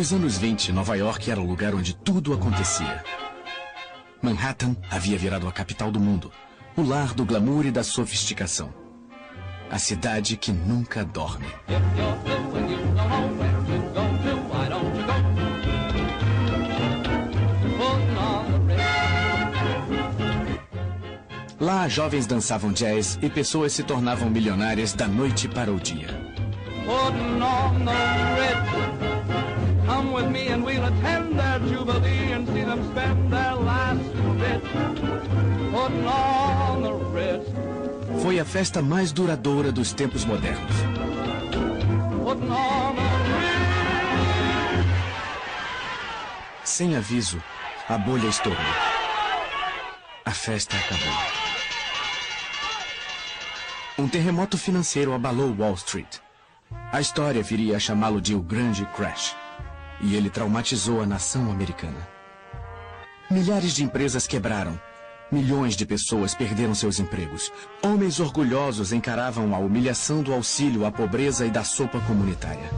Nos anos 20, Nova York era o lugar onde tudo acontecia. Manhattan havia virado a capital do mundo, o lar do glamour e da sofisticação. A cidade que nunca dorme. Lá, jovens dançavam jazz e pessoas se tornavam milionárias da noite para o dia. Come with me and we'll attend their jubilee and see them spend their last bit putting on the Ritz. Foi a festa mais duradoura dos tempos modernos. Putting on the Ritz. Sem aviso, a bolha estourou. A festa acabou. Um terremoto financeiro abalou Wall Street. A história viria a chamá-lo de o Grande Crash. E ele traumatizou a nação americana. Milhares de empresas quebraram. Milhões de pessoas perderam seus empregos. Homens orgulhosos encaravam a humilhação do auxílio à pobreza e da sopa comunitária.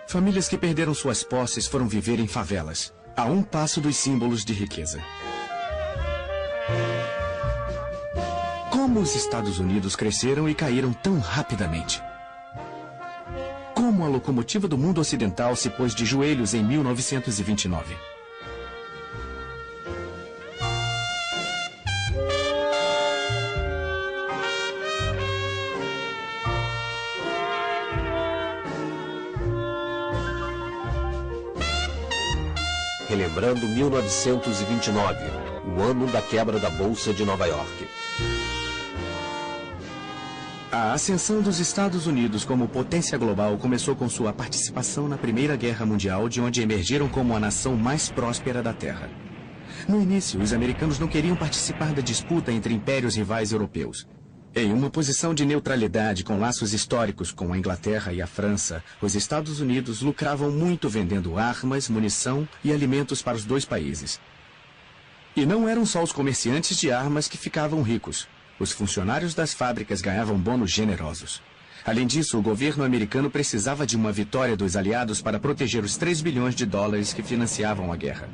Famílias que perderam suas posses foram viver em favelas, a um passo dos símbolos de riqueza. Como os Estados Unidos cresceram e caíram tão rapidamente? Como a locomotiva do mundo ocidental se pôs de joelhos em 1929. Relembrando 1929, o ano da quebra da Bolsa de Nova York. A ascensão dos Estados Unidos como potência global começou com sua participação na Primeira Guerra Mundial, de onde emergiram como a nação mais próspera da Terra. No início, os americanos não queriam participar da disputa entre impérios rivais europeus. Em uma posição de neutralidade com laços históricos com a Inglaterra e a França, os Estados Unidos lucravam muito vendendo armas, munição e alimentos para os dois países. E não eram só os comerciantes de armas que ficavam ricos. Os funcionários das fábricas ganhavam bônus generosos. Além disso, o governo americano precisava de uma vitória dos aliados para proteger os 3 bilhões de dólares que financiavam a guerra.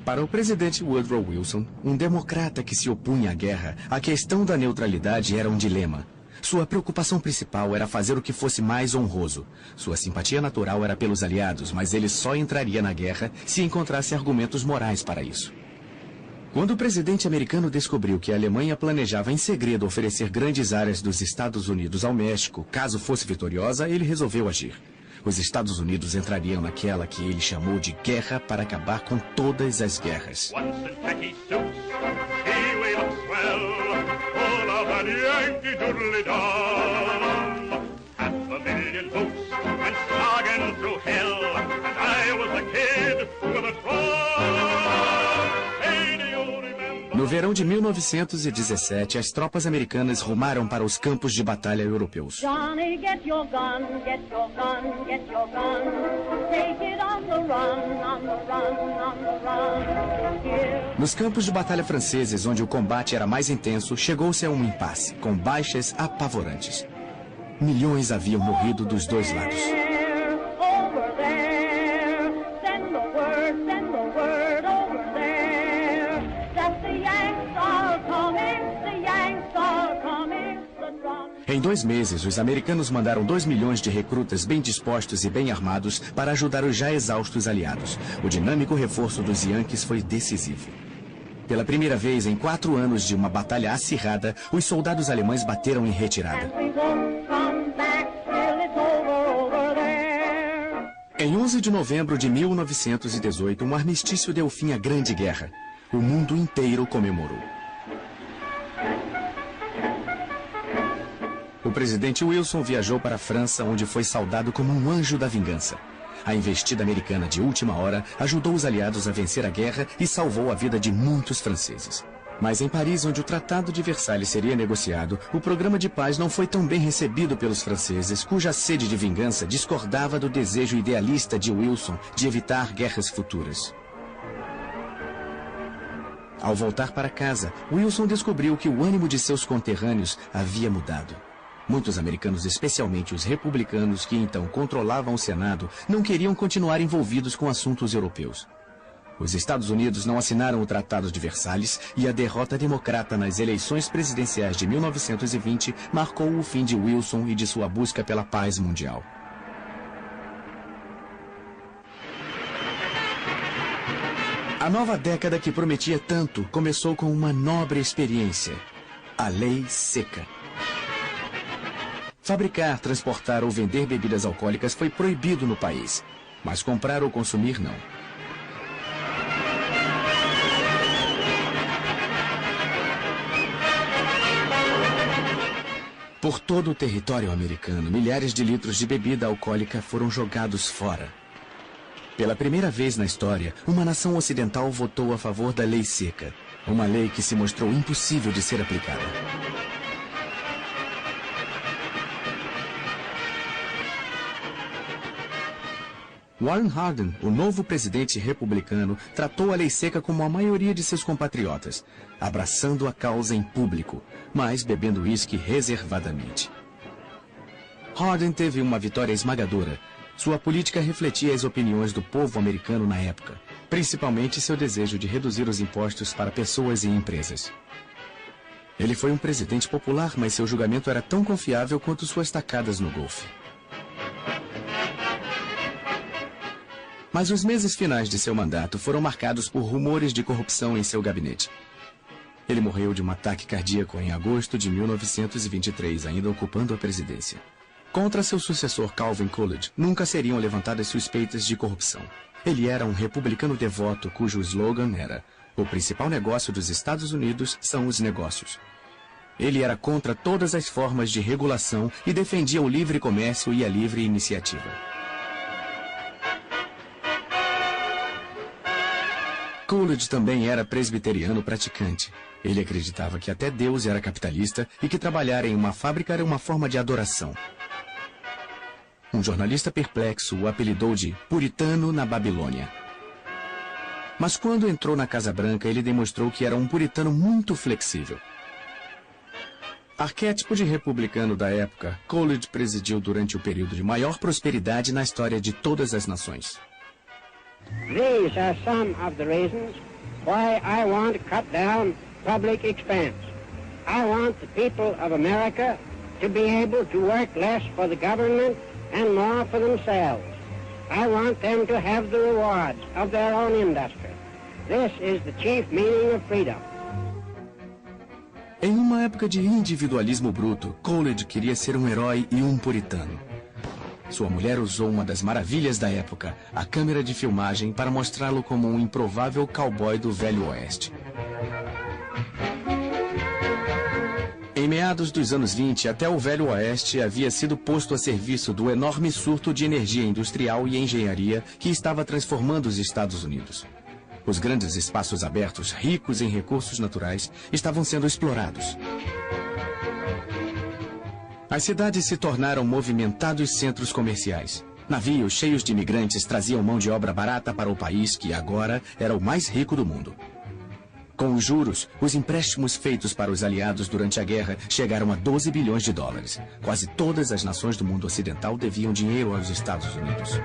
Para o presidente Woodrow Wilson, um democrata que se opunha à guerra, a questão da neutralidade era um dilema. Sua preocupação principal era fazer o que fosse mais honroso. Sua simpatia natural era pelos aliados, mas ele só entraria na guerra se encontrasse argumentos morais para isso. Quando o presidente americano descobriu que a Alemanha planejava em segredo oferecer grandes áreas dos Estados Unidos ao México, caso fosse vitoriosa, ele resolveu agir. Os Estados Unidos entrariam naquela que ele chamou de guerra para acabar com todas as guerras. No verão de 1917, as tropas americanas rumaram para os campos de batalha europeus. Johnny, get your gun, get your gun, get your gun. Take it on the run, on the run, on the run. Nos campos de batalha franceses, onde o combate era mais intenso, chegou-se a um impasse, com baixas apavorantes. Milhões haviam morrido dos dois lados. Em 2 meses, os americanos mandaram 2 milhões de recrutas bem dispostos e bem armados para ajudar os já exaustos aliados. O dinâmico reforço dos Yankees foi decisivo. Pela primeira vez em 4 anos de uma batalha acirrada, os soldados alemães bateram em retirada. Em 11 de novembro de 1918, um armistício deu fim à Grande Guerra. O mundo inteiro comemorou. O presidente Wilson viajou para a França, onde foi saudado como um anjo da vingança. A investida americana de última hora ajudou os aliados a vencer a guerra e salvou a vida de muitos franceses. Mas em Paris, onde o Tratado de Versalhes seria negociado, o programa de paz não foi tão bem recebido pelos franceses, cuja sede de vingança discordava do desejo idealista de Wilson de evitar guerras futuras. Ao voltar para casa, Wilson descobriu que o ânimo de seus conterrâneos havia mudado. Muitos americanos, especialmente os republicanos que então controlavam o Senado, não queriam continuar envolvidos com assuntos europeus. Os Estados Unidos não assinaram o Tratado de Versalhes e a derrota democrata nas eleições presidenciais de 1920 marcou o fim de Wilson e de sua busca pela paz mundial. A nova década que prometia tanto começou com uma nobre experiência: a Lei Seca. Fabricar, transportar ou vender bebidas alcoólicas foi proibido no país, mas comprar ou consumir não. Por todo o território americano, milhares de litros de bebida alcoólica foram jogados fora. Pela primeira vez na história, uma nação ocidental votou a favor da Lei Seca, uma lei que se mostrou impossível de ser aplicada. Warren Harding, o novo presidente republicano, tratou a Lei Seca como a maioria de seus compatriotas, abraçando a causa em público, mas bebendo uísque reservadamente. Harding teve uma vitória esmagadora. Sua política refletia as opiniões do povo americano na época, principalmente seu desejo de reduzir os impostos para pessoas e empresas. Ele foi um presidente popular, mas seu julgamento era tão confiável quanto suas tacadas no golfe. Mas os meses finais de seu mandato foram marcados por rumores de corrupção em seu gabinete. Ele morreu de um ataque cardíaco em agosto de 1923, ainda ocupando a presidência. Contra seu sucessor Calvin Coolidge, nunca seriam levantadas suspeitas de corrupção. Ele era um republicano devoto cujo slogan era: "O principal negócio dos Estados Unidos são os negócios". Ele era contra todas as formas de regulação e defendia o livre comércio e a livre iniciativa. Coolidge também era presbiteriano praticante. Ele acreditava que até Deus era capitalista e que trabalhar em uma fábrica era uma forma de adoração. Um jornalista perplexo o apelidou de puritano na Babilônia. Mas quando entrou na Casa Branca, ele demonstrou que era um puritano muito flexível. Arquétipo de republicano da época, Coolidge presidiu durante o período de maior prosperidade na história de todas as nações. These are some of the reasons why I want to cut down public expense. I want the people of America to be able to work less for the government and more for themselves. I want them to have the rewards of their own industry. This is the chief meaning of freedom. Em uma época de individualismo bruto, Coolidge queria ser um herói e um puritano. Sua mulher usou uma das maravilhas da época, a câmera de filmagem, para mostrá-lo como um improvável cowboy do Velho Oeste. Em meados dos anos 20, até o Velho Oeste havia sido posto a serviço do enorme surto de energia industrial e engenharia que estava transformando os Estados Unidos. Os grandes espaços abertos, ricos em recursos naturais, estavam sendo explorados. As cidades se tornaram movimentados centros comerciais. Navios cheios de imigrantes traziam mão de obra barata para o país que agora era o mais rico do mundo. Com os juros, os empréstimos feitos para os aliados durante a guerra chegaram a 12 bilhões de dólares. Quase todas as nações do mundo ocidental deviam dinheiro aos Estados Unidos.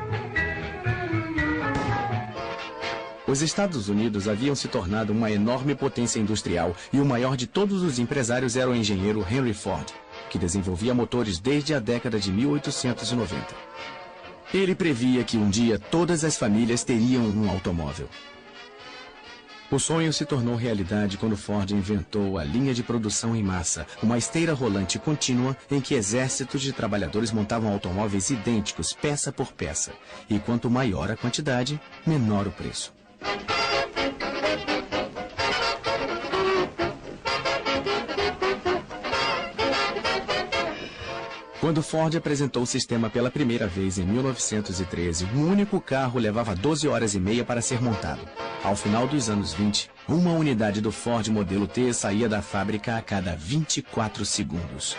Os Estados Unidos haviam se tornado uma enorme potência industrial e o maior de todos os empresários era o engenheiro Henry Ford, que desenvolvia motores desde a década de 1890. Ele previa que um dia todas as famílias teriam um automóvel. O sonho se tornou realidade quando Ford inventou a linha de produção em massa, uma esteira rolante contínua em que exércitos de trabalhadores montavam automóveis idênticos, peça por peça. E quanto maior a quantidade, menor o preço. Quando Ford apresentou o sistema pela primeira vez em 1913, um único carro levava 12 horas e meia para ser montado. Ao final dos anos 20, uma unidade do Ford modelo T saía da fábrica a cada 24 segundos.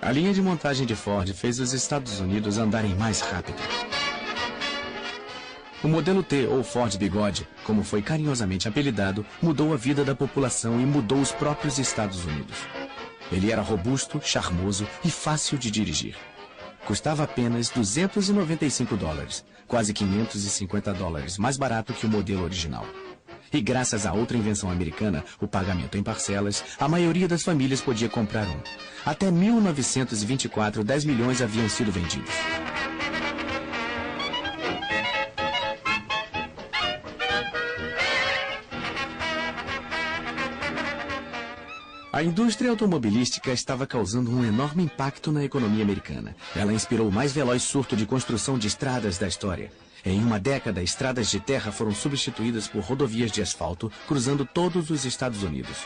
A linha de montagem de Ford fez os Estados Unidos andarem mais rápido. O modelo T, ou Ford Bigode, como foi carinhosamente apelidado, mudou a vida da população e mudou os próprios Estados Unidos. Ele era robusto, charmoso e fácil de dirigir. Custava apenas $295, quase $550 mais barato que o modelo original. E graças a outra invenção americana, o pagamento em parcelas, a maioria das famílias podia comprar um. Até 1924, 10 milhões haviam sido vendidos. A indústria automobilística estava causando um enorme impacto na economia americana. Ela inspirou o mais veloz surto de construção de estradas da história. Em uma década, estradas de terra foram substituídas por rodovias de asfalto, cruzando todos os Estados Unidos.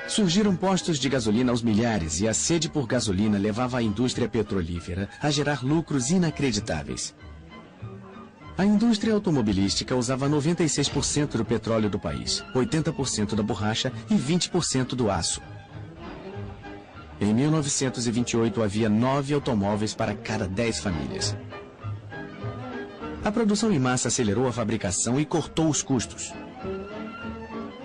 Surgiram postos de gasolina aos milhares e a sede por gasolina levava a indústria petrolífera a gerar lucros inacreditáveis. A indústria automobilística usava 96% do petróleo do país, 80% da borracha e 20% do aço. Em 1928, havia 9 automóveis para cada 10 famílias. A produção em massa acelerou a fabricação e cortou os custos.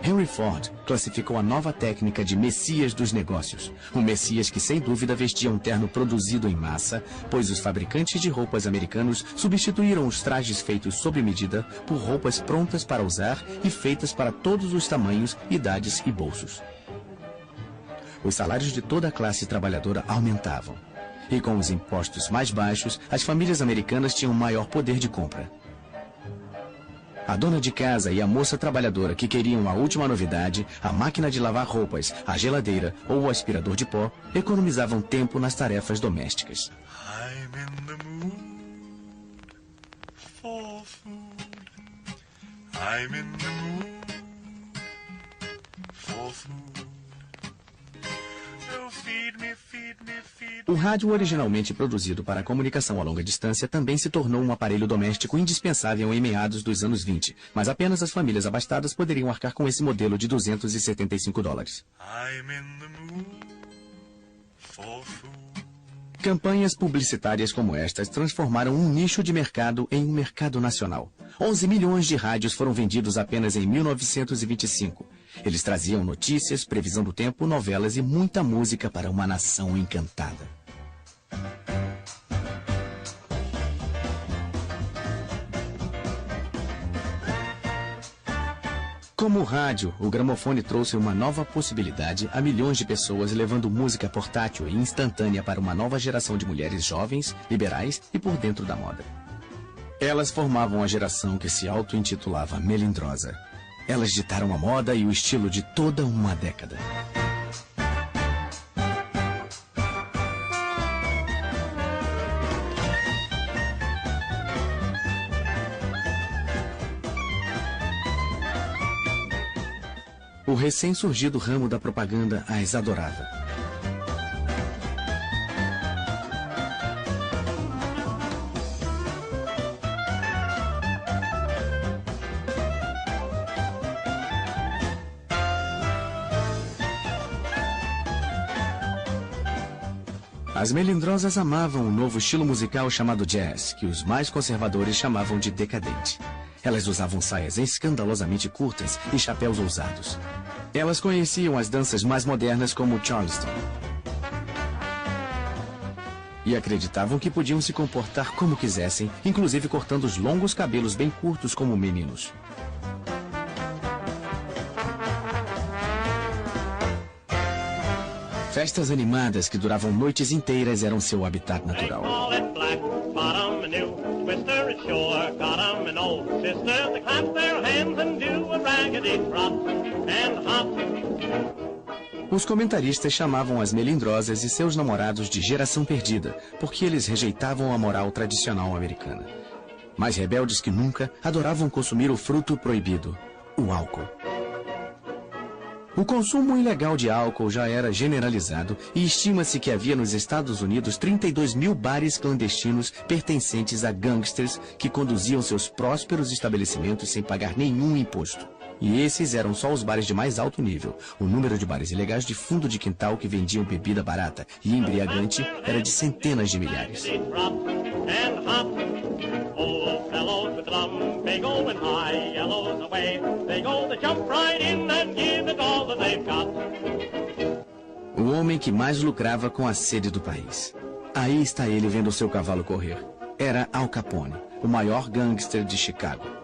Henry Ford classificou a nova técnica de Messias dos negócios. Um Messias que, sem dúvida, vestia um terno produzido em massa, pois os fabricantes de roupas americanos substituíram os trajes feitos sob medida por roupas prontas para usar e feitas para todos os tamanhos, idades e bolsos. Os salários de toda a classe trabalhadora aumentavam. E com os impostos mais baixos, as famílias americanas tinham maior poder de compra. A dona de casa e a moça trabalhadora que queriam a última novidade, a máquina de lavar roupas, a geladeira ou o aspirador de pó, economizavam tempo nas tarefas domésticas. I'm in the mood for food. I'm in the mood for food. O rádio, originalmente produzido para a comunicação a longa distância, também se tornou um aparelho doméstico indispensável em meados dos anos 20, mas apenas as famílias abastadas poderiam arcar com esse modelo de $275. Campanhas publicitárias como estas transformaram um nicho de mercado em um mercado nacional. 11 milhões de rádios foram vendidos apenas em 1925. Eles traziam notícias, previsão do tempo, novelas e muita música para uma nação encantada. Como o rádio, o gramofone trouxe uma nova possibilidade a milhões de pessoas, levando música portátil e instantânea para uma nova geração de mulheres jovens, liberais e por dentro da moda. Elas formavam a geração que se auto-intitulava melindrosa. Elas ditaram a moda e o estilo de toda uma década. O recém-surgido ramo da propaganda as adorava. As melindrosas amavam um novo estilo musical chamado jazz, que os mais conservadores chamavam de decadente. Elas usavam saias escandalosamente curtas e chapéus ousados. Elas conheciam as danças mais modernas como o Charleston. E acreditavam que podiam se comportar como quisessem, inclusive cortando os longos cabelos bem curtos como meninos. Festas animadas que duravam noites inteiras eram seu habitat natural. Os comentaristas chamavam as melindrosas e seus namorados de geração perdida, porque eles rejeitavam a moral tradicional americana. Mais rebeldes que nunca, adoravam consumir o fruto proibido, o álcool. O consumo ilegal de álcool já era generalizado e estima-se que havia nos Estados Unidos 32 mil bares clandestinos pertencentes a gangsters que conduziam seus prósperos estabelecimentos sem pagar nenhum imposto. E esses eram só os bares de mais alto nível. O número de bares ilegais de fundo de quintal que vendiam bebida barata e embriagante era de centenas de milhares. O homem que mais lucrava com a sede do país. Aí está ele vendo seu cavalo correr. Era Al Capone, o maior gangster de Chicago.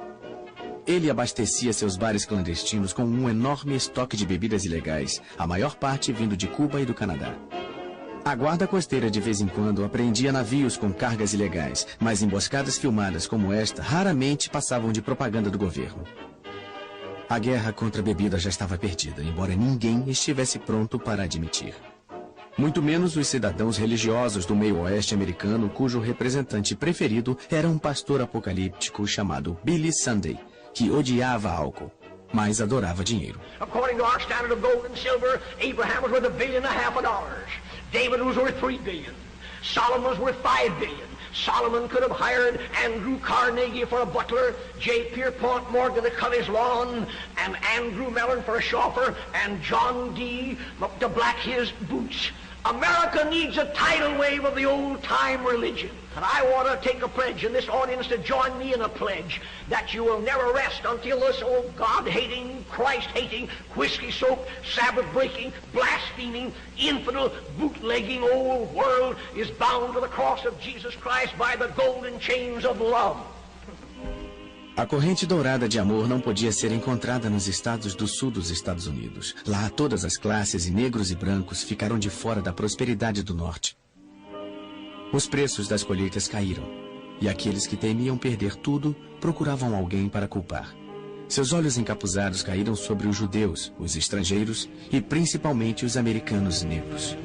Ele abastecia seus bares clandestinos com um enorme estoque de bebidas ilegais, a maior parte vindo de Cuba e do Canadá. A guarda costeira de vez em quando apreendia navios com cargas ilegais, mas emboscadas filmadas como esta raramente passavam de propaganda do governo. A guerra contra a bebida já estava perdida, embora ninguém estivesse pronto para admitir. Muito menos os cidadãos religiosos do meio oeste americano, cujo representante preferido era um pastor apocalíptico chamado Billy Sunday, que odiava álcool, mas adorava dinheiro. According to our standard of gold and silver, Abraham was worth $1.5 billion. David was worth $3 billion. Solomon was worth $5 billion. Solomon could have hired Andrew Carnegie for a butler, J. Pierpont Morgan to cut his lawn, and Andrew Mellon for a chauffeur, and John D. to black his boots. America needs a tidal wave of the old-time religion. And I want to take a pledge in this audience to join me in a pledge that you will never rest until this old God-hating, Christ-hating, whiskey-soaked, Sabbath-breaking, blaspheming, infidel, bootlegging old world is bound to the cross of Jesus Christ by the golden chains of love. A corrente dourada de amor não podia ser encontrada nos estados do sul dos Estados Unidos. Lá, todas as classes, e negros e brancos, ficaram de fora da prosperidade do norte. Os preços das colheitas caíram, e aqueles que temiam perder tudo procuravam alguém para culpar. Seus olhos encapuzados caíram sobre os judeus, os estrangeiros e principalmente os americanos negros.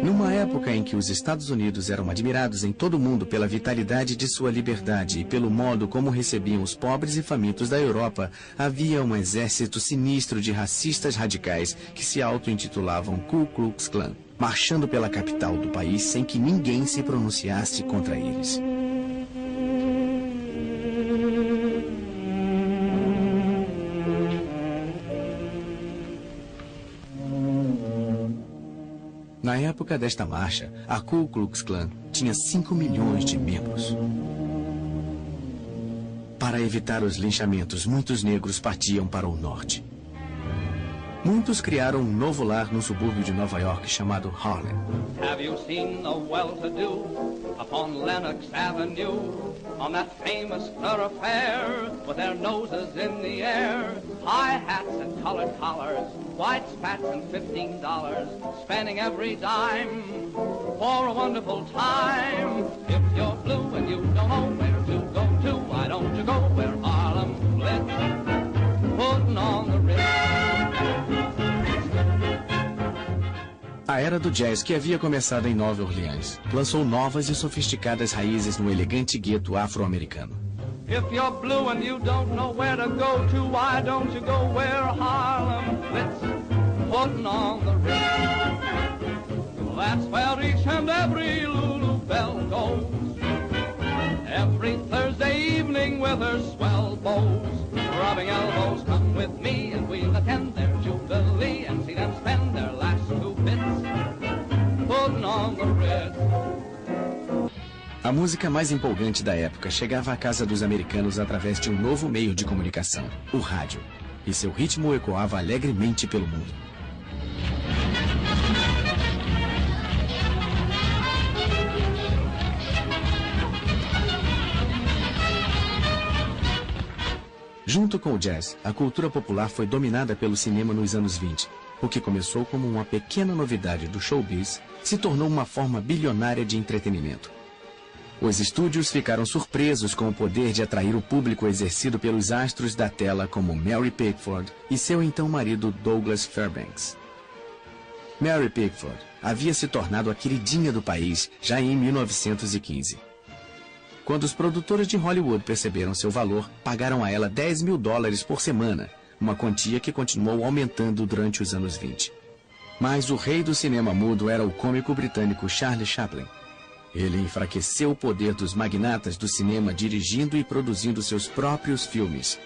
Numa época em que os Estados Unidos eram admirados em todo o mundo pela vitalidade de sua liberdade e pelo modo como recebiam os pobres e famintos da Europa, havia um exército sinistro de racistas radicais que se auto-intitulavam Ku Klux Klan, marchando pela capital do país sem que ninguém se pronunciasse contra eles. Na época desta marcha, a Ku Klux Klan tinha 5 milhões de membros. Para evitar os linchamentos, muitos negros partiam para o norte. Muitos criaram um novo lar no subúrbio de Nova York chamado Harlem. Have you seen the well-to-do upon Lenox Avenue, on that famous thoroughfare, with their noses in the air, high hats and colored collars, white spats and $15, spending every dime for a wonderful time? If you're blue and you don't know where to go to, why don't you go where Harlem lit, putting on the Ritz. A era do jazz, que havia começado em Nova Orleans, lançou novas e sofisticadas raízes no elegante gueto afro-americano. If you're blue and you don't know where to go to, why don't you go where Harlem flits, putting on the Ritz. That's where each and every Lulu Belle goes, every Thursday evening with her swell bows, rubbing elbows. Come with me and we'll attend their jubilee and see them spend their last 2 bits, putting on the Ritz. A música mais empolgante da época chegava à casa dos americanos através de um novo meio de comunicação, o rádio, e seu ritmo ecoava alegremente pelo mundo. Junto com o jazz, a cultura popular foi dominada pelo cinema nos anos 20. O que começou como uma pequena novidade do showbiz se tornou uma forma bilionária de entretenimento. Os estúdios ficaram surpresos com o poder de atrair o público exercido pelos astros da tela como Mary Pickford e seu então marido Douglas Fairbanks. Mary Pickford havia se tornado a queridinha do país já em 1915. Quando os produtores de Hollywood perceberam seu valor, pagaram a ela $10 mil por semana, uma quantia que continuou aumentando durante os anos 20. Mas o rei do cinema mudo era o cômico britânico Charlie Chaplin. Ele enfraqueceu o poder dos magnatas do cinema dirigindo e produzindo seus próprios filmes.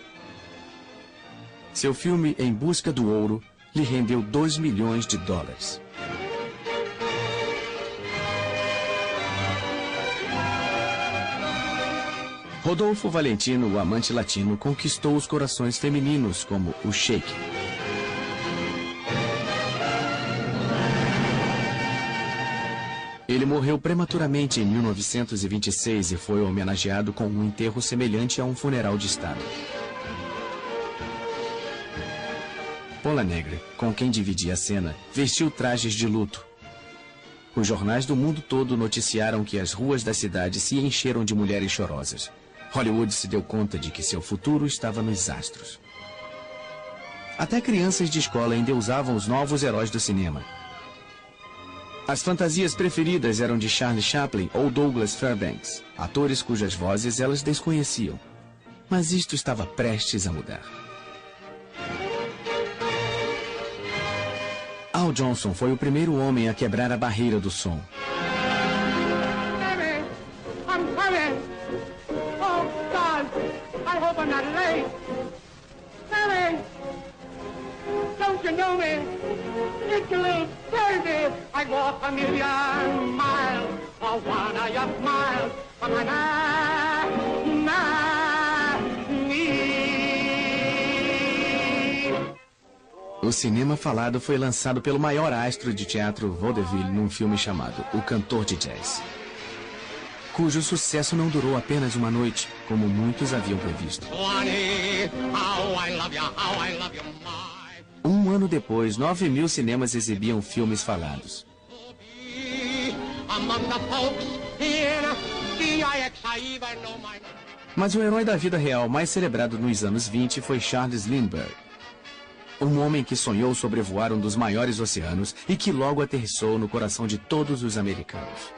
Seu filme Em Busca do Ouro lhe rendeu $2 milhões. Rodolfo Valentino, o amante latino, conquistou os corações femininos como o Sheik. Ele morreu prematuramente em 1926 e foi homenageado com um enterro semelhante a um funeral de Estado. Pola Negre, com quem dividia a cena, vestiu trajes de luto. Os jornais do mundo todo noticiaram que as ruas da cidade se encheram de mulheres chorosas. Hollywood se deu conta de que seu futuro estava nos astros. Até crianças de escola endeusavam os novos heróis do cinema. As fantasias preferidas eram de Charlie Chaplin ou Douglas Fairbanks, atores cujas vozes elas desconheciam. Mas isto estava prestes a mudar. Al Johnson foi o primeiro homem a quebrar a barreira do som. I'm not late. Sammy, don't you know me? It's a little baby. I walk a million miles for one of your smiles. But O cinema falado foi lançado pelo maior astro de teatro vaudeville num filme chamado O Cantor de Jazz, cujo sucesso não durou apenas uma noite, como muitos haviam previsto. Um ano depois, 9 mil cinemas exibiam filmes falados. Mas o herói da vida real mais celebrado nos anos 20 foi Charles Lindbergh, um homem que sonhou sobrevoar um dos maiores oceanos e que logo aterrissou no coração de todos os americanos.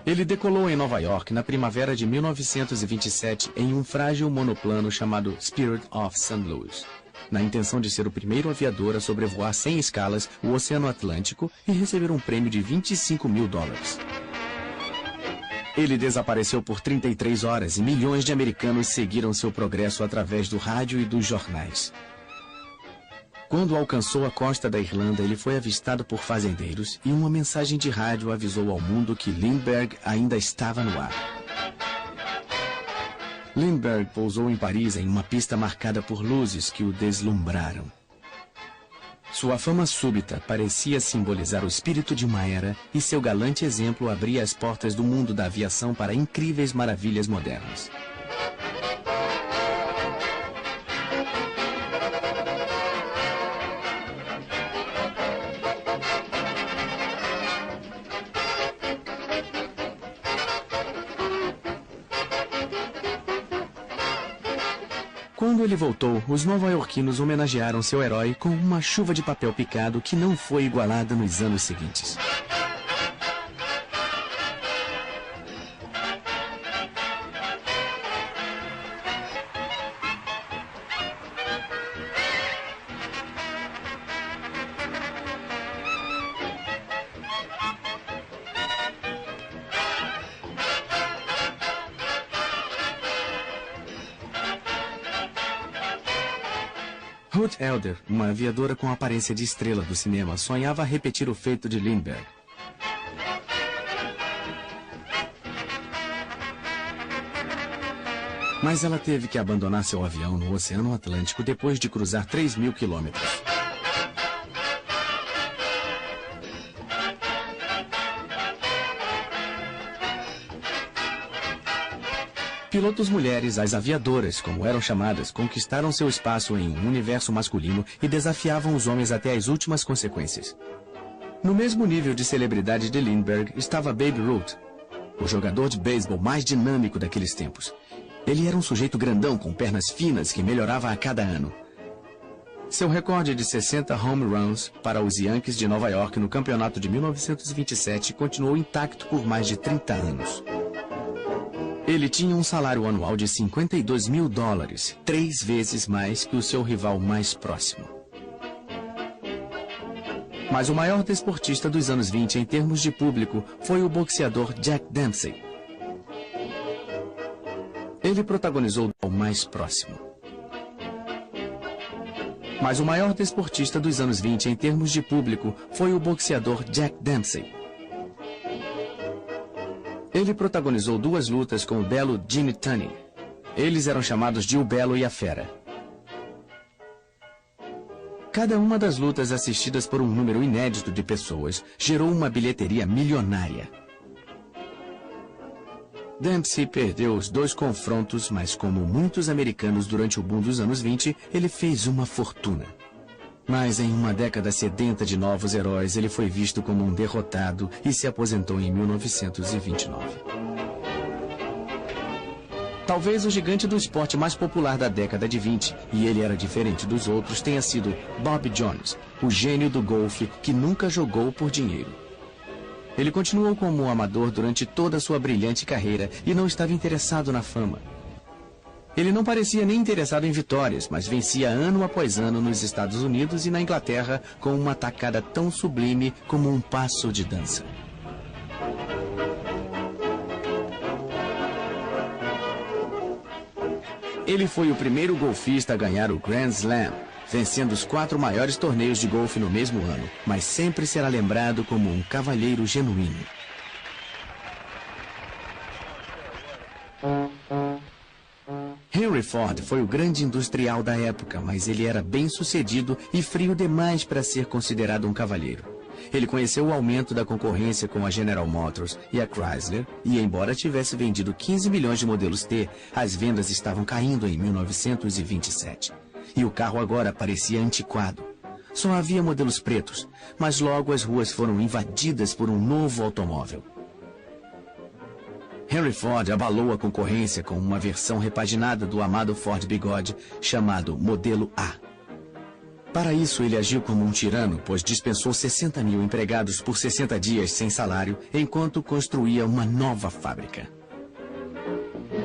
Ele decolou em Nova York na primavera de 1927 em um frágil monoplano chamado Spirit of St. Louis, na intenção de ser o primeiro aviador a sobrevoar sem escalas o Oceano Atlântico e receber um prêmio de $25 mil. Ele desapareceu por 33 horas e milhões de americanos seguiram seu progresso através do rádio e dos jornais. Quando alcançou a costa da Irlanda, ele foi avistado por fazendeiros e uma mensagem de rádio avisou ao mundo que Lindbergh ainda estava no ar. Lindbergh pousou em Paris em uma pista marcada por luzes que o deslumbraram. Sua fama súbita parecia simbolizar o espírito de uma era e seu galante exemplo abria as portas do mundo da aviação para incríveis maravilhas modernas. Quando ele voltou, os nova-iorquinos homenagearam seu herói com uma chuva de papel picado que não foi igualada nos anos seguintes. Ruth Elder, uma aviadora com aparência de estrela do cinema, sonhava repetir o feito de Lindbergh. Mas ela teve que abandonar seu avião no Oceano Atlântico depois de cruzar 3.000 quilômetros. Pilotos mulheres, as aviadoras, como eram chamadas, conquistaram seu espaço em um universo masculino e desafiavam os homens até as últimas consequências. No mesmo nível de celebridade de Lindbergh estava Babe Ruth, o jogador de beisebol mais dinâmico daqueles tempos. Ele era um sujeito grandão com pernas finas que melhorava a cada ano. Seu recorde de 60 home runs para os Yankees de Nova York no campeonato de 1927 continuou intacto por mais de 30 anos. Ele tinha um salário anual de $52 mil, 3 vezes mais que o seu rival mais próximo. Mas o maior desportista dos anos 20 em termos de público foi o boxeador Jack Dempsey. Ele protagonizou o mais próximo. Mas o maior desportista dos anos 20 em termos de público foi o boxeador Jack Dempsey. Ele protagonizou 2 lutas com o belo Jimmy Tunney. Eles eram chamados de O Belo e a Fera. Cada uma das lutas assistidas por um número inédito de pessoas gerou uma bilheteria milionária. Dempsey perdeu os 2 confrontos, mas como muitos americanos durante o boom dos anos 20, ele fez uma fortuna. Mas em uma década sedenta de novos heróis, ele foi visto como um derrotado e se aposentou em 1929. Talvez o gigante do esporte mais popular da década de 20, e ele era diferente dos outros, tenha sido Bob Jones, o gênio do golfe que nunca jogou por dinheiro. Ele continuou como um amador durante toda a sua brilhante carreira e não estava interessado na fama. Ele não parecia nem interessado em vitórias, mas vencia ano após ano nos Estados Unidos e na Inglaterra com uma tacada tão sublime como um passo de dança. Ele foi o primeiro golfista a ganhar o Grand Slam, vencendo os 4 maiores torneios de golfe no mesmo ano, mas sempre será lembrado como um cavalheiro genuíno. Henry Ford foi o grande industrial da época, mas ele era bem-sucedido e frio demais para ser considerado um cavalheiro. Ele conheceu o aumento da concorrência com a General Motors e a Chrysler, e embora tivesse vendido 15 milhões de modelos T, as vendas estavam caindo em 1927. E o carro agora parecia antiquado. Só havia modelos pretos, mas logo as ruas foram invadidas por um novo automóvel. Henry Ford abalou a concorrência com uma versão repaginada do amado Ford Bigode, chamado Modelo A. Para isso, ele agiu como um tirano, pois dispensou 60 mil empregados por 60 dias sem salário, enquanto construía uma nova fábrica.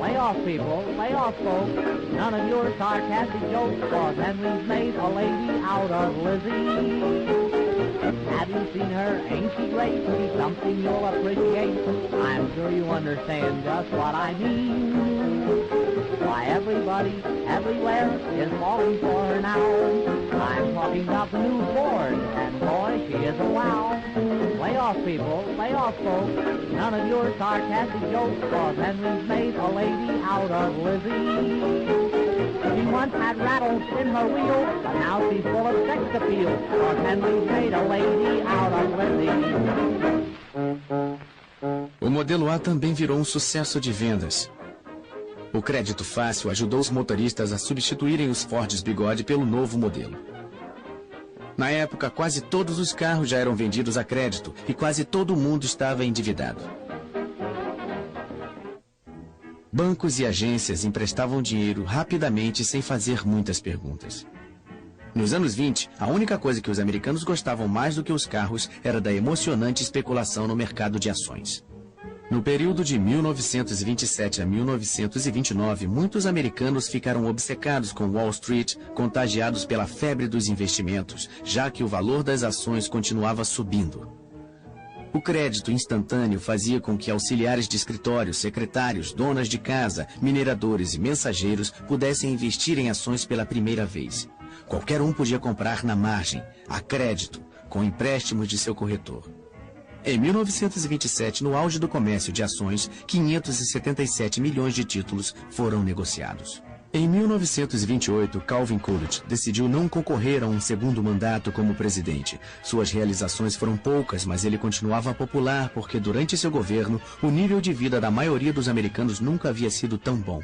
Lay off, people. Lay off, folks. None of your sarcastic jokes, cause Henry's made a lady out of Lizzie. Have you seen her? Ain't she great? She's something you'll appreciate. I'm sure you understand just what I mean. Why, everybody, everywhere is falling for her now. I'm talking about the new Ford, and boy, she is a wow. Lay off, people. Lay off, folks. None of your sarcastic jokes, cause Henry's made a lady out of Lizzie. She once had rattles in her wheels, but now she's full of sex appeal, cause Henry's made a lady out of Lizzie. O modelo A também virou um sucesso de vendas. O crédito fácil ajudou os motoristas a substituírem os Fords Bigode pelo novo modelo. Na época, quase todos os carros já eram vendidos a crédito e quase todo mundo estava endividado. Bancos e agências emprestavam dinheiro rapidamente sem fazer muitas perguntas. Nos anos 20, a única coisa que os americanos gostavam mais do que os carros era da emocionante especulação no mercado de ações. No período de 1927 a 1929, muitos americanos ficaram obcecados com Wall Street, contagiados pela febre dos investimentos, já que o valor das ações continuava subindo. O crédito instantâneo fazia com que auxiliares de escritório, secretários, donas de casa, mineradores e mensageiros pudessem investir em ações pela primeira vez. Qualquer um podia comprar na margem, a crédito, com empréstimos de seu corretor. Em 1927, no auge do comércio de ações, 577 milhões de títulos foram negociados. Em 1928, Calvin Coolidge decidiu não concorrer a um segundo mandato como presidente. Suas realizações foram poucas, mas ele continuava popular porque durante seu governo, o nível de vida da maioria dos americanos nunca havia sido tão bom.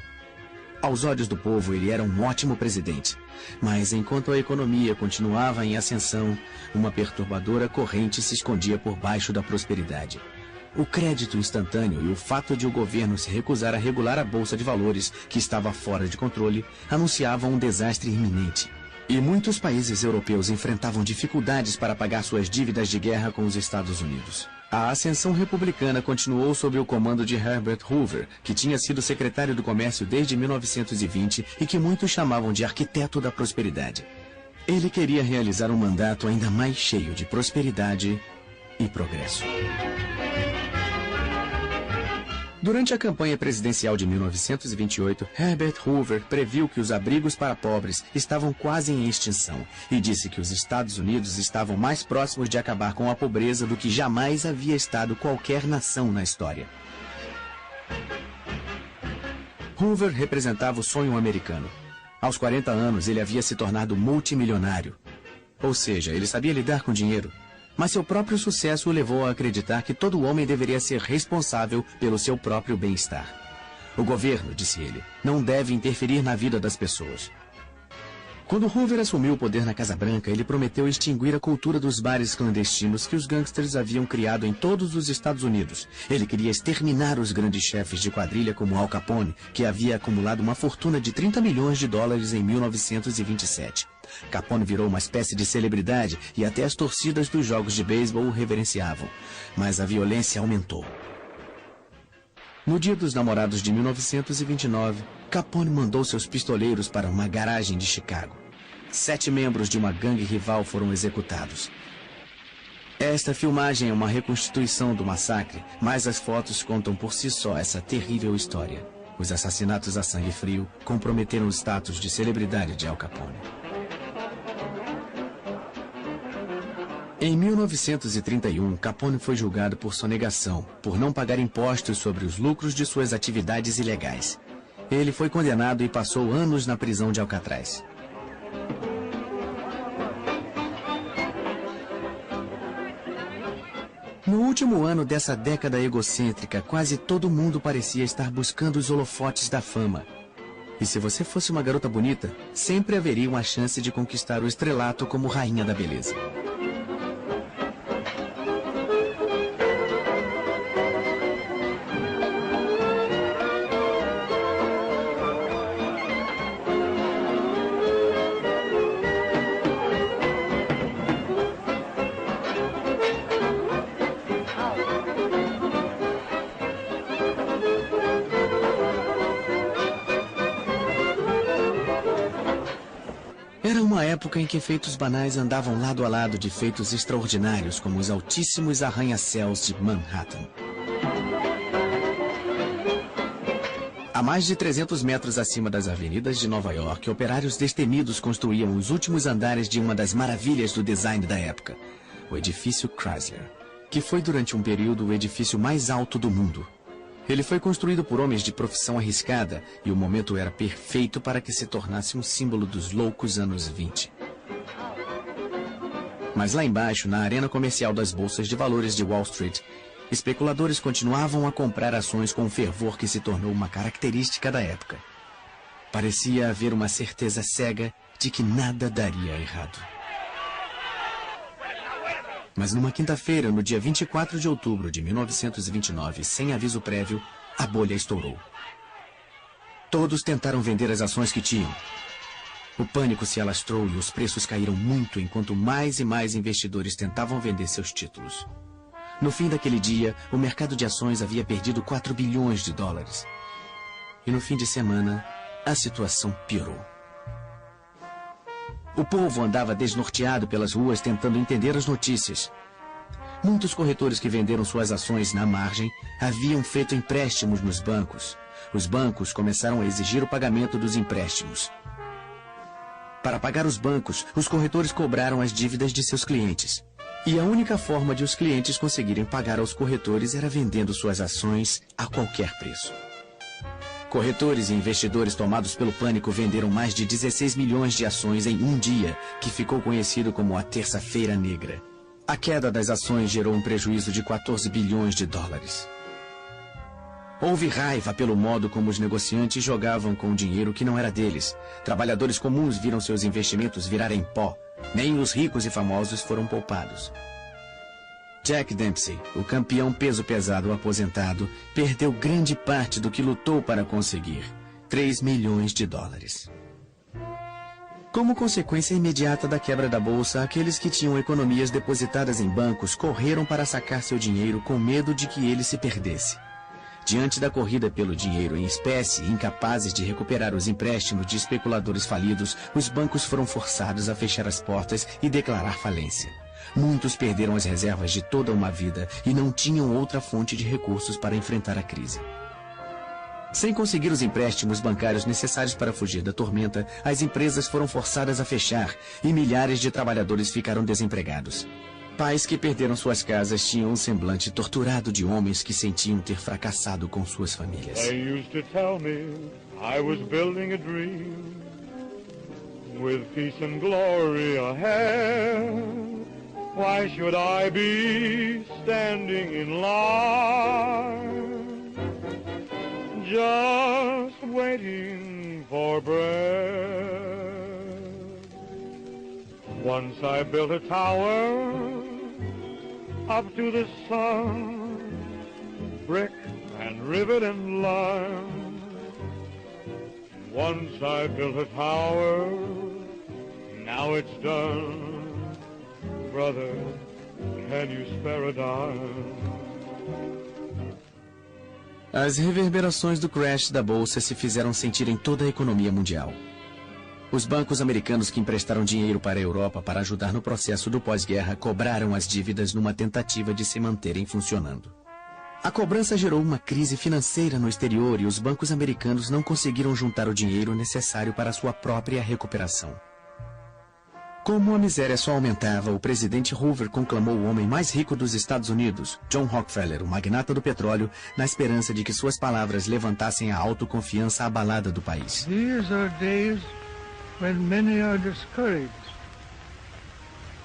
Aos olhos do povo, ele era um ótimo presidente. Mas enquanto a economia continuava em ascensão, uma perturbadora corrente se escondia por baixo da prosperidade. O crédito instantâneo e o fato de o governo se recusar a regular a bolsa de valores, que estava fora de controle, anunciavam um desastre iminente. E muitos países europeus enfrentavam dificuldades para pagar suas dívidas de guerra com os Estados Unidos. A ascensão republicana continuou sob o comando de Herbert Hoover, que tinha sido secretário do Comércio desde 1920 e que muitos chamavam de arquiteto da prosperidade. Ele queria realizar um mandato ainda mais cheio de prosperidade e progresso. Durante a campanha presidencial de 1928, Herbert Hoover previu que os abrigos para pobres estavam quase em extinção e disse que os Estados Unidos estavam mais próximos de acabar com a pobreza do que jamais havia estado qualquer nação na história. Hoover representava o sonho americano. Aos 40 anos, ele havia se tornado multimilionário. Ou seja, ele sabia lidar com dinheiro. Mas seu próprio sucesso o levou a acreditar que todo homem deveria ser responsável pelo seu próprio bem-estar. O governo, disse ele, não deve interferir na vida das pessoas. Quando Hoover assumiu o poder na Casa Branca, ele prometeu extinguir a cultura dos bares clandestinos que os gangsters haviam criado em todos os Estados Unidos. Ele queria exterminar os grandes chefes de quadrilha como Al Capone, que havia acumulado uma fortuna de $30 milhões em 1927. Capone virou uma espécie de celebridade e até as torcidas dos jogos de beisebol o reverenciavam. Mas a violência aumentou. No Dia dos Namorados de 1929, Capone mandou seus pistoleiros para uma garagem de Chicago. 7 membros de uma gangue rival foram executados. Esta filmagem é uma reconstituição do massacre, mas as fotos contam por si só essa terrível história. Os assassinatos a sangue frio comprometeram o status de celebridade de Al Capone. Em 1931, Capone foi julgado por sonegação, por não pagar impostos sobre os lucros de suas atividades ilegais. Ele foi condenado e passou anos na prisão de Alcatraz. No último ano dessa década egocêntrica, quase todo mundo parecia estar buscando os holofotes da fama. E se você fosse uma garota bonita, sempre haveria uma chance de conquistar o estrelato como rainha da beleza. Era uma época em que feitos banais andavam lado a lado de feitos extraordinários, como os altíssimos arranha-céus de Manhattan. A mais de 300 metros acima das avenidas de Nova York, operários destemidos construíam os últimos andares de uma das maravilhas do design da época, o edifício Chrysler, que foi durante um período o edifício mais alto do mundo. Ele foi construído por homens de profissão arriscada e o momento era perfeito para que se tornasse um símbolo dos loucos anos 20. Mas lá embaixo, na arena comercial das bolsas de valores de Wall Street, especuladores continuavam a comprar ações com um fervor que se tornou uma característica da época. Parecia haver uma certeza cega de que nada daria errado. Mas numa quinta-feira, no dia 24 de outubro de 1929, sem aviso prévio, a bolha estourou. Todos tentaram vender as ações que tinham. O pânico se alastrou e os preços caíram muito enquanto mais e mais investidores tentavam vender seus títulos. No fim daquele dia, o mercado de ações havia perdido $4 bilhões. E no fim de semana, a situação piorou. O povo andava desnorteado pelas ruas tentando entender as notícias. Muitos corretores que venderam suas ações na margem haviam feito empréstimos nos bancos. Os bancos começaram a exigir o pagamento dos empréstimos. Para pagar os bancos, os corretores cobraram as dívidas de seus clientes. E a única forma de os clientes conseguirem pagar aos corretores era vendendo suas ações a qualquer preço. Corretores e investidores tomados pelo pânico venderam mais de 16 milhões de ações em um dia, que ficou conhecido como a Terça-feira Negra. A queda das ações gerou um prejuízo de $14 bilhões. Houve raiva pelo modo como os negociantes jogavam com o dinheiro que não era deles. Trabalhadores comuns viram seus investimentos virarem pó. Nem os ricos e famosos foram poupados. Jack Dempsey, o campeão peso pesado aposentado, perdeu grande parte do que lutou para conseguir, $3 milhões. Como consequência imediata da quebra da bolsa, aqueles que tinham economias depositadas em bancos correram para sacar seu dinheiro com medo de que ele se perdesse. Diante da corrida pelo dinheiro em espécie, incapazes de recuperar os empréstimos de especuladores falidos, os bancos foram forçados a fechar as portas e declarar falência. Muitos perderam as reservas de toda uma vida e não tinham outra fonte de recursos para enfrentar a crise. Sem conseguir os empréstimos bancários necessários para fugir da tormenta, as empresas foram forçadas a fechar e milhares de trabalhadores ficaram desempregados. Pais que perderam suas casas tinham um semblante torturado de homens que sentiam ter fracassado com suas famílias. They used to tell me I was building a dream with peace and glory ahead. Why should I be standing in line, just waiting for bread? Once I built a tower up to the sun, brick and rivet and lime. Once I built a tower, now it's done. Brother, can you spare a dime? As reverberações do crash da bolsa se fizeram sentir em toda a economia mundial. Os bancos americanos que emprestaram dinheiro para a Europa para ajudar no processo do pós-guerra cobraram as dívidas numa tentativa de se manterem funcionando. A cobrança gerou uma crise financeira no exterior e os bancos americanos não conseguiram juntar o dinheiro necessário para sua própria recuperação. Como a miséria só aumentava, o presidente Hoover conclamou o homem mais rico dos Estados Unidos, John Rockefeller, o magnata do petróleo, na esperança de que suas palavras levantassem a autoconfiança abalada do país. These are days when many are discouraged.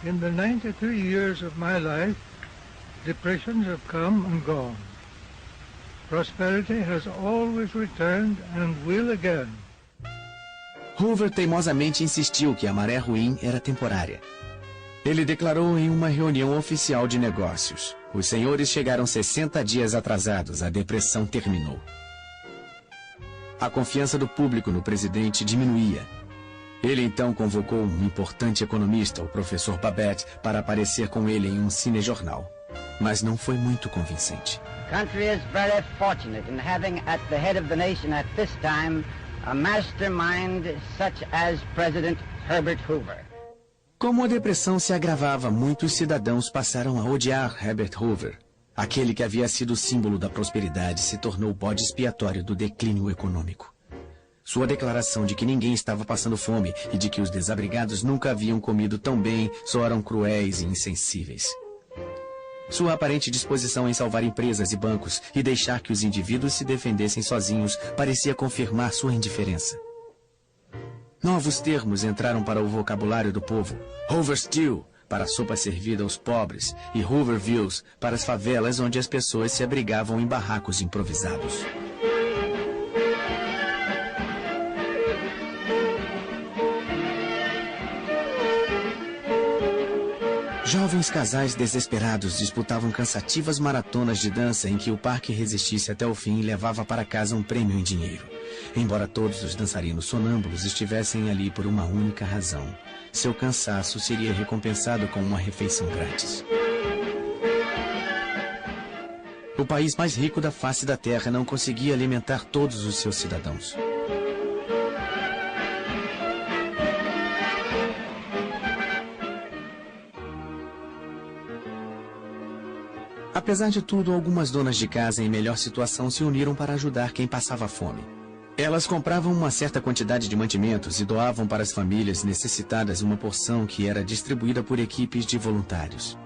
In the 92 years of my life, depressions have come and gone. Prosperity has always returned and will again. Hoover teimosamente insistiu que a maré ruim era temporária. Ele declarou em uma reunião oficial de negócios: os senhores chegaram 60 dias atrasados, a depressão terminou. A confiança do público no presidente diminuía. Ele então convocou um importante economista, o professor Babette, para aparecer com ele em um cinejornal. Mas não foi muito convincente. The country is very fortunate in having at the head of the nation at this time a mastermind such as President Herbert Hoover. Como a depressão se agravava, muitos cidadãos passaram a odiar Herbert Hoover. Aquele que havia sido o símbolo da prosperidade se tornou o bode expiatório do declínio econômico. Sua declaração de que ninguém estava passando fome e de que os desabrigados nunca haviam comido tão bem soaram cruéis e insensíveis. Sua aparente disposição em salvar empresas e bancos e deixar que os indivíduos se defendessem sozinhos parecia confirmar sua indiferença. Novos termos entraram para o vocabulário do povo: Hoover Stew, para a sopa servida aos pobres, e Hoovervilles, para as favelas onde as pessoas se abrigavam em barracos improvisados. Jovens casais desesperados disputavam cansativas maratonas de dança em que o par que resistisse até o fim levava para casa um prêmio em dinheiro. Embora todos os dançarinos sonâmbulos estivessem ali por uma única razão: seu cansaço seria recompensado com uma refeição grátis. O país mais rico da face da terra não conseguia alimentar todos os seus cidadãos. Apesar de tudo, algumas donas de casa em melhor situação se uniram para ajudar quem passava fome. Elas compravam uma certa quantidade de mantimentos e doavam para as famílias necessitadas uma porção que era distribuída por equipes de voluntários.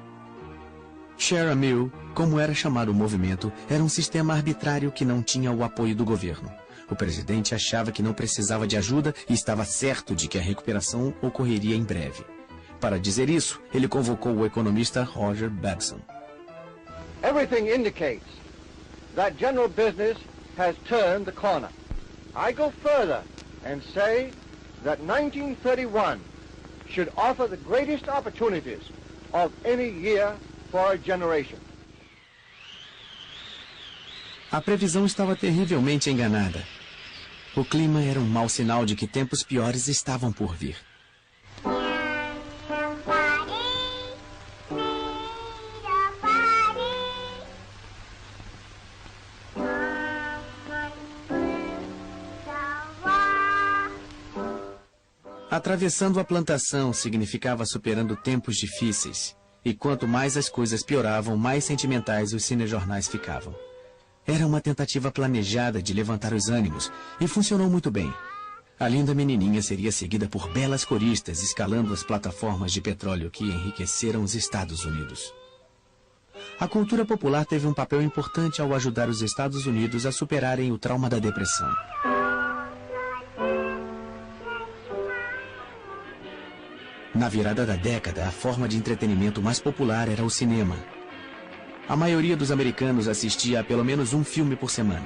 Share a Meal, como era chamado o movimento, era um sistema arbitrário que não tinha o apoio do governo. O presidente achava que não precisava de ajuda e estava certo de que a recuperação ocorreria em breve. Para dizer isso, ele convocou o economista Roger Babson. Everything indicates that general business has turned the corner. I go further and say that 1931 should offer the greatest opportunities of any year for a generation. A previsão estava terrivelmente enganada. O clima era um mau sinal de que tempos piores estavam por vir. Atravessando a plantação significava superando tempos difíceis. E quanto mais as coisas pioravam, mais sentimentais os cinejornais ficavam. Era uma tentativa planejada de levantar os ânimos, e funcionou muito bem. A linda menininha seria seguida por belas coristas escalando as plataformas de petróleo que enriqueceram os Estados Unidos. A cultura popular teve um papel importante ao ajudar os Estados Unidos a superarem o trauma da depressão. Na virada da década, a forma de entretenimento mais popular era o cinema. A maioria dos americanos assistia a pelo menos um filme por semana.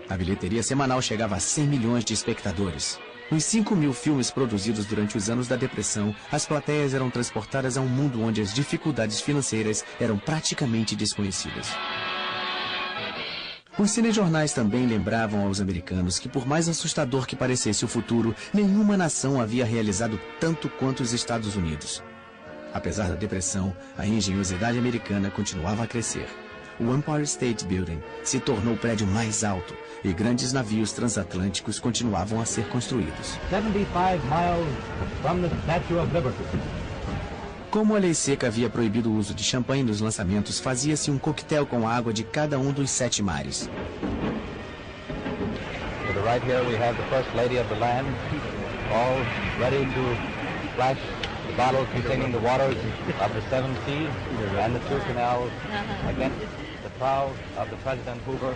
A bilheteria semanal chegava a 100 milhões de espectadores. Nos 5.000 filmes produzidos durante os anos da depressão, as plateias eram transportadas a um mundo onde as dificuldades financeiras eram praticamente desconhecidas. Os cinejornais também lembravam aos americanos que, por mais assustador que parecesse o futuro, nenhuma nação havia realizado tanto quanto os Estados Unidos. Apesar da depressão, a engenhosidade americana continuava a crescer. O Empire State Building se tornou o prédio mais alto e grandes navios transatlânticos continuavam a ser construídos. 75 miles from the Statue of Liberty. Como a lei seca havia proibido o uso de champanhe nos lançamentos, fazia-se um coquetel com a água de cada um dos 7 mares. To the right here we have the First Lady of the land, all ready to splash the bottles containing the waters of the 7 seas and the 2 canals against the prow of the President Hoover.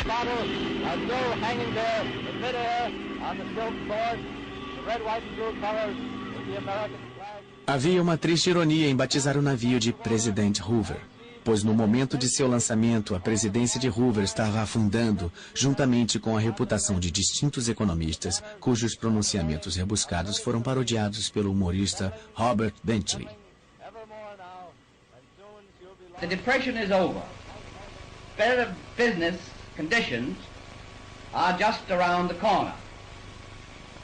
Bottle of Joe hanging there in midair on the silk cord, the red, white and blue colors. Havia uma triste ironia em batizar o navio de Presidente Hoover, pois no momento de seu lançamento, a presidência de Hoover estava afundando, juntamente com a reputação de distintos economistas, cujos pronunciamentos rebuscados foram parodiados pelo humorista Robert Benchley. The depression is over. Better business conditions are just around the corner.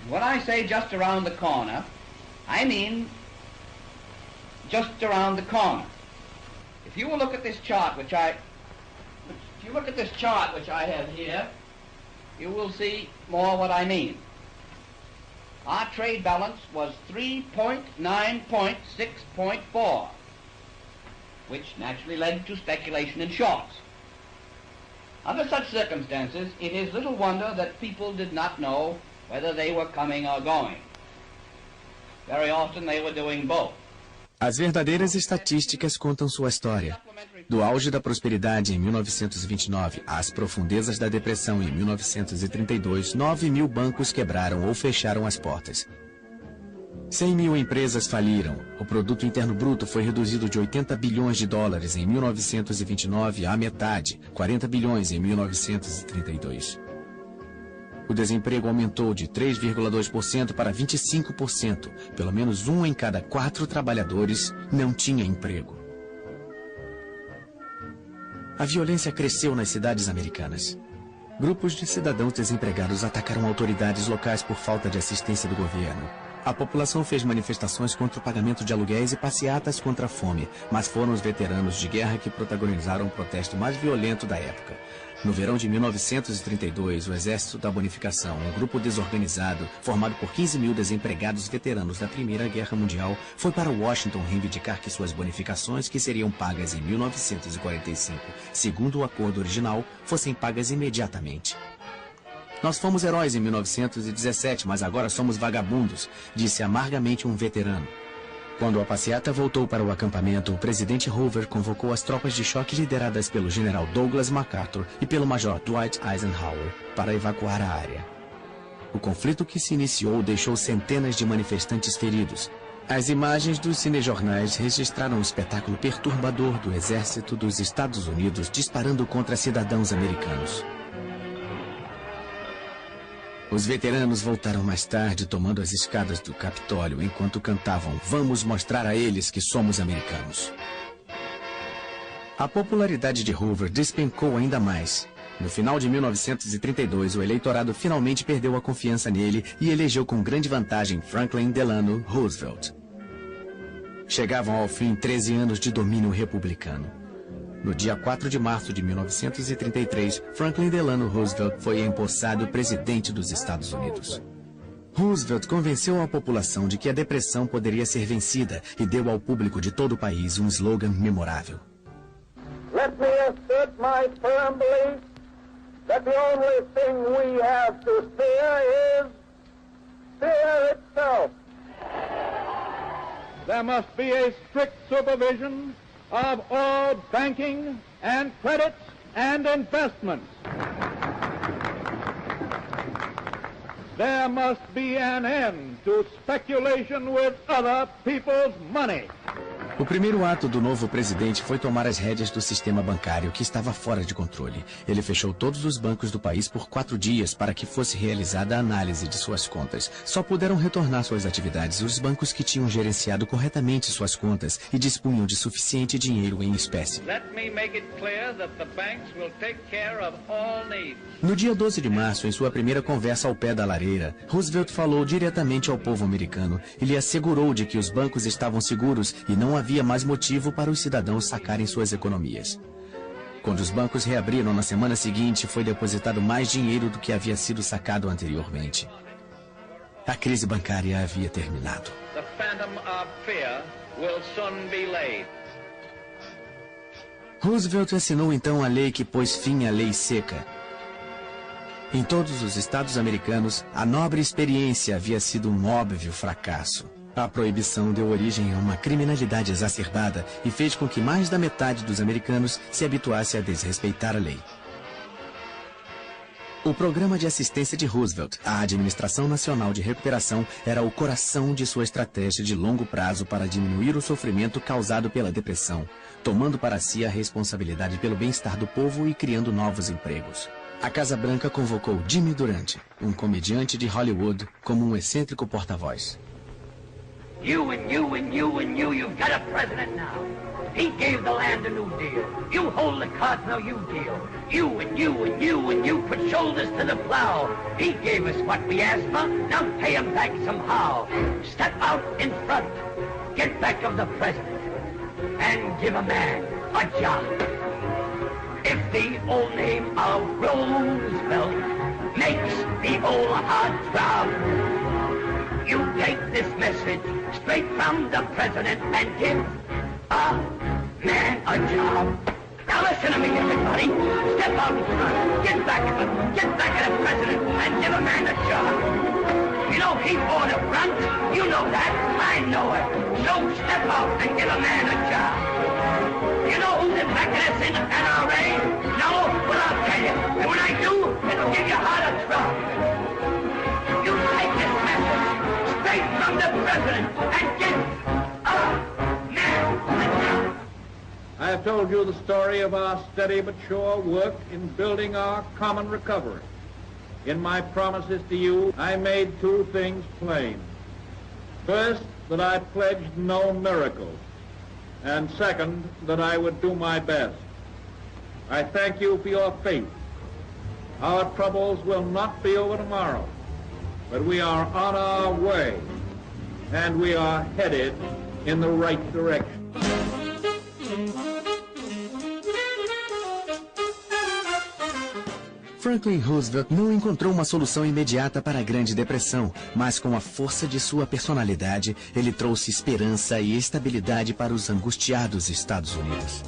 When I say just around the corner, I mean just around the corner. If you will look at this chart which I have here, you will see more what I mean. Our trade balance was 3.9.6.4, which naturally led to speculation in shorts. Under such circumstances, it is little wonder that people did not know whether they were coming or going. Very often they were doing both. As verdadeiras estatísticas contam sua história. Do auge da prosperidade em 1929 às profundezas da depressão em 1932, 9.000 bancos quebraram ou fecharam as portas. 100.000 empresas faliram. O produto interno bruto foi reduzido de 80 bilhões de dólares em 1929 à metade, 40 bilhões em 1932. O desemprego aumentou de 3,2% para 25%. Pelo menos 1 em cada 4 trabalhadores não tinha emprego. A violência cresceu nas cidades americanas. Grupos de cidadãos desempregados atacaram autoridades locais por falta de assistência do governo. A população fez manifestações contra o pagamento de aluguéis e passeatas contra a fome, mas foram os veteranos de guerra que protagonizaram o protesto mais violento da época. No verão de 1932, o Exército da Bonificação, um grupo desorganizado, formado por 15.000 desempregados veteranos da Primeira Guerra Mundial, foi para Washington reivindicar que suas bonificações, que seriam pagas em 1945, segundo o acordo original, fossem pagas imediatamente. Nós fomos heróis em 1917, mas agora somos vagabundos, disse amargamente um veterano. Quando a passeata voltou para o acampamento, o presidente Hoover convocou as tropas de choque lideradas pelo general Douglas MacArthur e pelo major Dwight Eisenhower para evacuar a área. O conflito que se iniciou deixou centenas de manifestantes feridos. As imagens dos cinejornais registraram um espetáculo perturbador do exército dos Estados Unidos disparando contra cidadãos americanos. Os veteranos voltaram mais tarde tomando as escadas do Capitólio enquanto cantavam "Vamos mostrar a eles que somos americanos". A popularidade de Hoover despencou ainda mais. No final de 1932, o eleitorado finalmente perdeu a confiança nele e elegeu com grande vantagem Franklin Delano Roosevelt. Chegavam ao fim 13 anos de domínio republicano. No dia 4 de março de 1933, Franklin Delano Roosevelt foi empossado presidente dos Estados Unidos. Roosevelt convenceu a população de que a depressão poderia ser vencida e deu ao público de todo o país um slogan memorável. Let me assert my firm belief that the only thing we have to fear is fear itself. There must be a strict supervision of all banking and credits and investments. There must be an end to speculation with other people's money. O primeiro ato do novo presidente foi tomar as rédeas do sistema bancário, que estava fora de controle. Ele fechou todos os bancos do país por 4 dias para que fosse realizada a análise de suas contas. Só puderam retornar suas atividades os bancos que tinham gerenciado corretamente suas contas e dispunham de suficiente dinheiro em espécie. No dia 12 de março, em sua primeira conversa ao pé da lareira, Roosevelt falou diretamente ao povo americano e lhe assegurou de que os bancos estavam seguros e não havia mais motivo para os cidadãos sacarem suas economias. Quando os bancos reabriram na semana seguinte, foi depositado mais dinheiro do que havia sido sacado anteriormente. A crise bancária havia terminado. The phantom of fear will soon be laid. Roosevelt assinou então a lei que pôs fim à lei seca. Em todos os estados americanos, a nobre experiência havia sido um óbvio fracasso. A proibição deu origem a uma criminalidade exacerbada e fez com que mais da metade dos americanos se habituasse a desrespeitar a lei. O programa de assistência de Roosevelt, a Administração Nacional de Recuperação, era o coração de sua estratégia de longo prazo para diminuir o sofrimento causado pela depressão, tomando para si a responsabilidade pelo bem-estar do povo e criando novos empregos. A Casa Branca convocou Jimmy Durante, um comediante de Hollywood, como um excêntrico porta-voz. You and you and you and you've got a president now. He gave the land a new deal. You hold the cards, now you deal. You and you and you and you put shoulders to the plow. He gave us what we asked for, now pay him back somehow. Step out in front, get back of the president, and give a man a job. If the old name of Roosevelt makes the old heart throb, you take this message straight from the president and give a man a job. Now listen to me, everybody. Step out in front. Get back at the president and give a man a job. You know he bought a front. You know that. I know it. So step out and give a man a job. You know who's in back of this in the NRA? No? Well, I'll tell you. And when I do, it'll give you heart of trouble. You take this message straight from the president and give a man a job. I have told you the story of our steady but sure work in building our common recovery. In my promises to you, I made 2 things plain. First, that I pledged no miracles. And second, that I would do my best. I thank you for your faith. Our troubles will not be over tomorrow, but we are on our way, and we are headed in the right direction. Franklin Roosevelt não encontrou uma solução imediata para a Grande Depressão, mas com a força de sua personalidade, ele trouxe esperança e estabilidade para os angustiados Estados Unidos.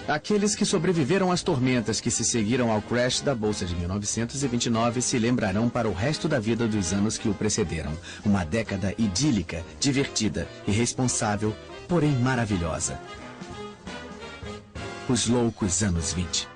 Aqueles que sobreviveram às tormentas que se seguiram ao crash da Bolsa de 1929 se lembrarão para o resto da vida dos anos que o precederam. Uma década idílica, divertida, irresponsável, porém maravilhosa. Os loucos anos 20.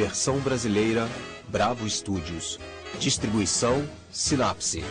Versão brasileira, Bravo Studios. Distribuição, Sinapse.